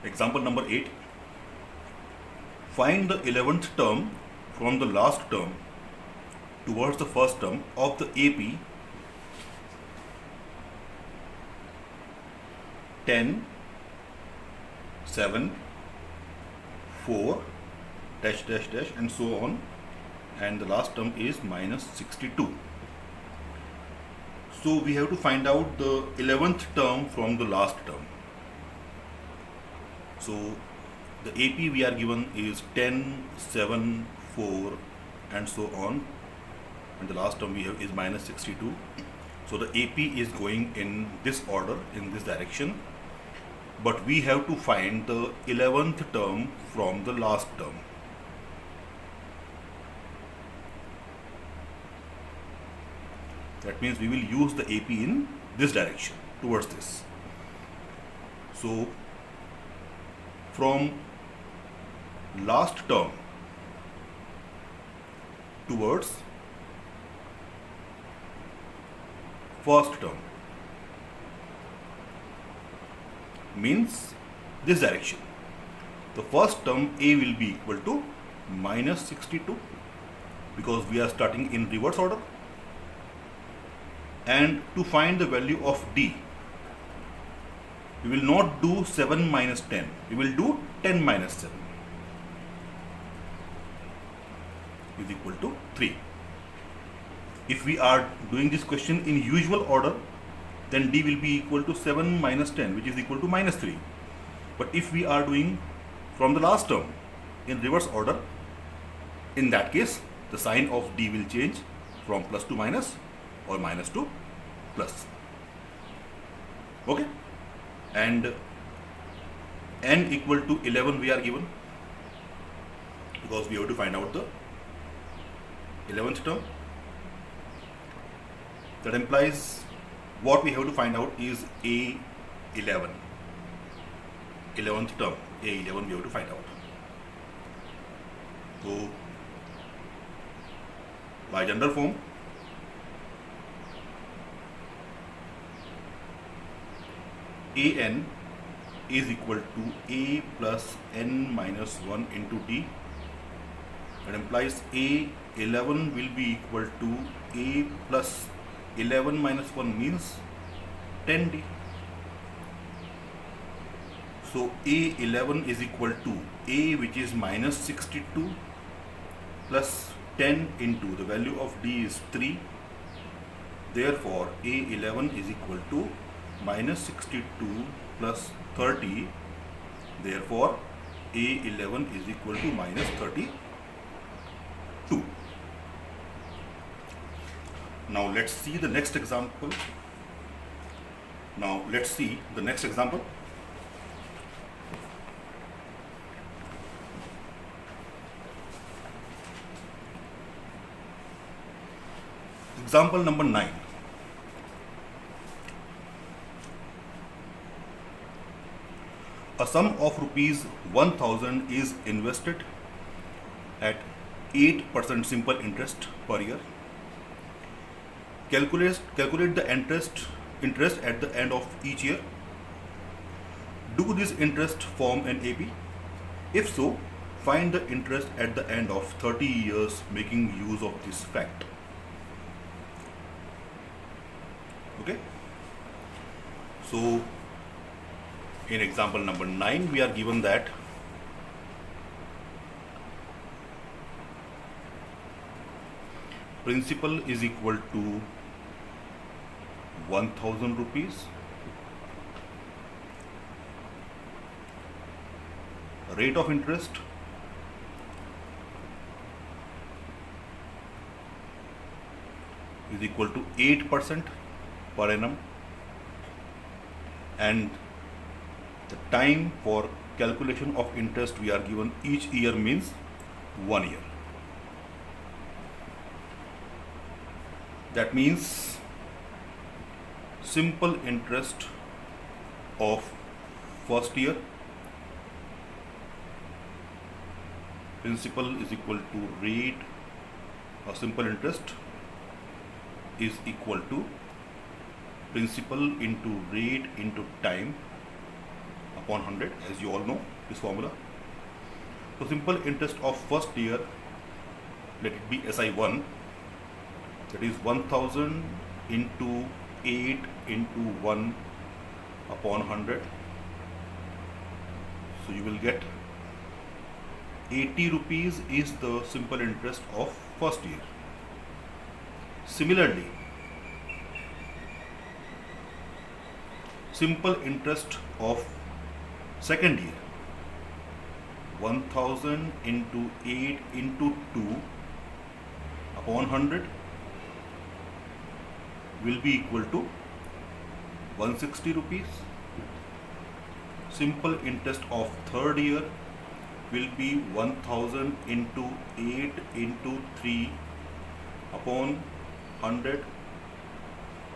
Example number 8. Find the 11th term from the last term towards the first term of the AP 10, 7, 4, dash dash dash and so on, and the last term is minus 62. So we have to find out the 11th term from the last term. So the AP we are given is 10, 7, 4 and so on, and the last term we have is minus 62. So the AP is going in this order, in this direction, but we have to find the 11th term from the last term. That means we will use the AP in this direction, towards this. So from last term towards first term means this direction. The first term A will be equal to minus 62 because we are starting in reverse order. And to find the value of D, we will not do 7 minus 10, we will do 10 minus 7 is equal to 3. If we are doing this question in usual order, then D will be equal to 7 minus 10, which is equal to minus 3. But if we are doing from the last term in reverse order, in that case the sign of D will change from plus to minus or minus to plus. Okay, and n equal to 11 we are given because we have to find out the 11th term. That implies what we have to find out is A11, 11th term, A11 we have to find out. So by general form, an is equal to a plus n minus 1 into d. That implies a11 will be equal to a plus 11 minus 1 means 10d. So a11 is equal to a, which is minus 62, plus 10 into the value of d is 3. Therefore a11 is equal to minus 62 plus 30. Therefore a11 is equal to minus 32. Now let's see the next example. Example number 9. A sum of rupees 1000 is invested at 8% simple interest per year. Calculate the interest at the end of each year. Do this interest form an AP? If so, find the interest at the end of 30 years making use of this fact. Okay. So in example number 9, we are given that principal is equal to 1000 rupees, rate of interest is equal to 8% per annum, and the time for calculation of interest we are given each year means 1 year. That means simple interest of first year, principal is equal to rate or simple interest is equal to principal into rate into time upon 100, as you all know this formula. So simple interest of first year, let it be SI1, that is 1000 into 8 into 1 upon 100. So you will get 80 rupees is the simple interest of first year. Similarly, simple interest of second year, 1000 into 8 into 2 upon 100 will be equal to 160 rupees. Simple interest of third year will be 1000 into 8 into 3 upon 100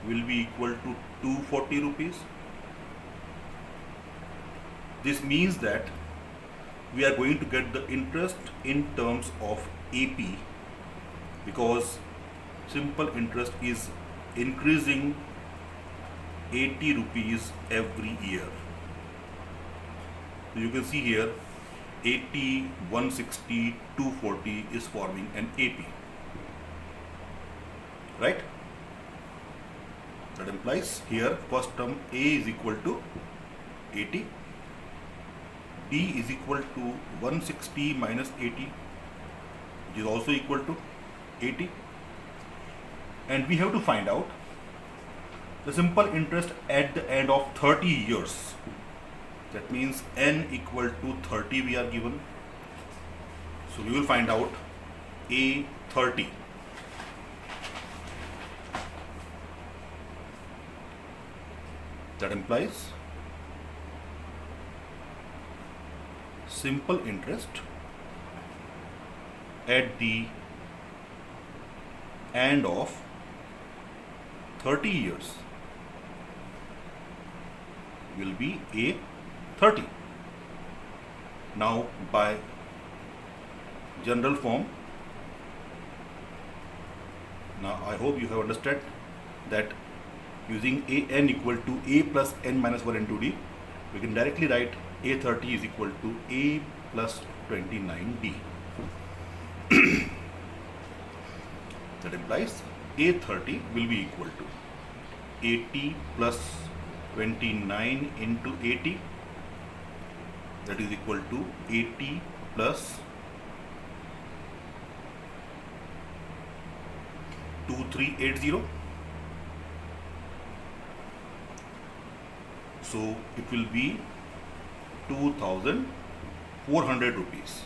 will be equal to 240 rupees. This means that we are going to get the interest in terms of AP, because simple interest is increasing 80 rupees every year. So you can see here 80, 160, 240 is forming an AP, right? That implies here first term A is equal to 80, B is equal to 160 minus 80, which is also equal to 80, and we have to find out the simple interest at the end of 30 years. That means n equal to 30 we are given. So we will find out A30. That implies simple interest at the end of 30 years will be A30. Now by general form, now I hope you have understood that using an equal to a plus n minus 1 into d, we can directly write A30 is equal to a plus 29d. That implies A30 will be equal to 80 plus 29 into 80, that is equal to 80 plus 2380. So it will be 2400 rupees.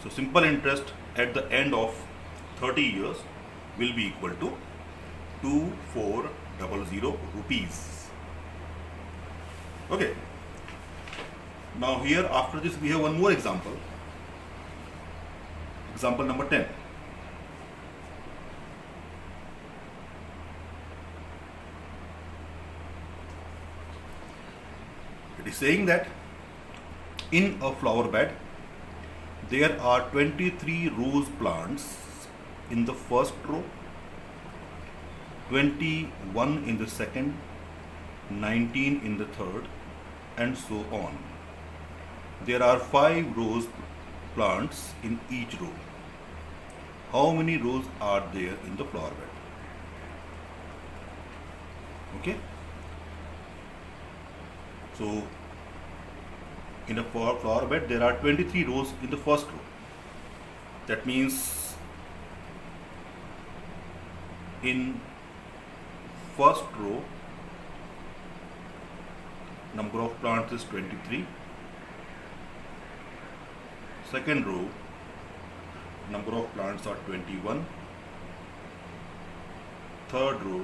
So simple interest at the end of 30 years will be equal to 2400 rupees. Okay. Now here after this we have one more example. Example number 10. It is saying that in a flower bed there are 23 rose plants in the first row, 21 in the second, 19 in the third, and so on. There are 5 rose plants in each row. How many rows are there in the flower bed? Okay. So in a flower bed there are 23 rows in the first row. That means in first row number of plants is 23. Second row number of plants are 21. Third row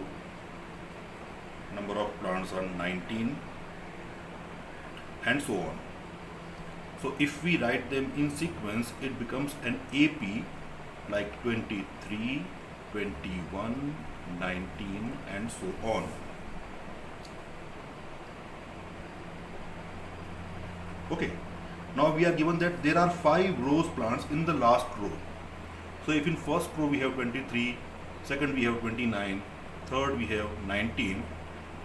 number of plants are 19, and so on. So if we write them in sequence, it becomes an AP like 23, 21, 19, and so on. Okay. Now we are given that there are 5 rose plants in the last row. So if in first row we have 23, second we have 29, third we have 19,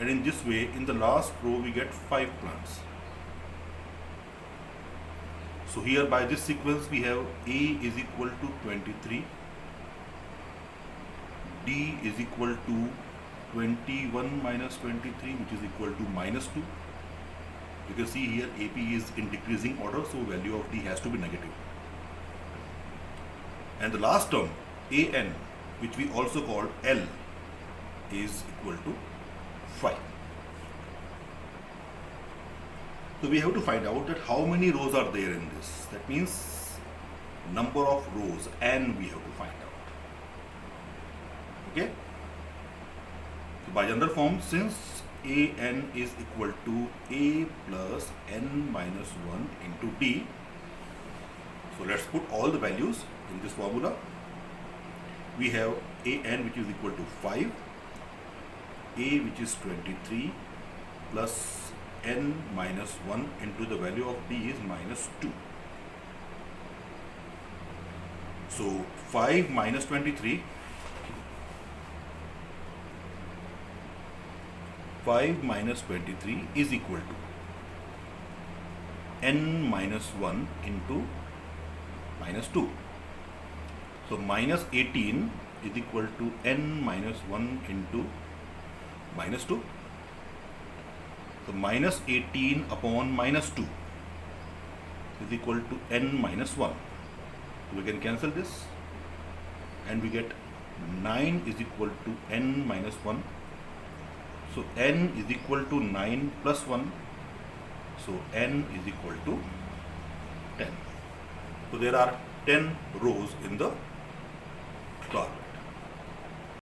and in this way in the last row we get 5 plants. So here by this sequence we have A is equal to 23, D is equal to 21 minus 23, which is equal to minus 2. You can see here AP is in decreasing order, so value of D has to be negative. And the last term AN, which we also called L, is equal to 5. So we have to find out that how many rows are there in this. That means number of rows, and we have to find out. Okay. So by general form, since AN is equal to A plus N minus 1 into D, so let's put all the values in this formula. We have AN, which is equal to 5, A, which is 23, plus N minus 1 into the value of D is minus 2. So 5 minus 23, 5 minus 23 is equal to N minus 1 into minus 2. So minus 18 is equal to N minus 1 into minus 2. So minus 18 upon minus 2 is equal to N minus 1. So we can cancel this and we get 9 is equal to N minus 1. So N is equal to 9 plus 1. So N is equal to 10. So there are 10 rows in the car.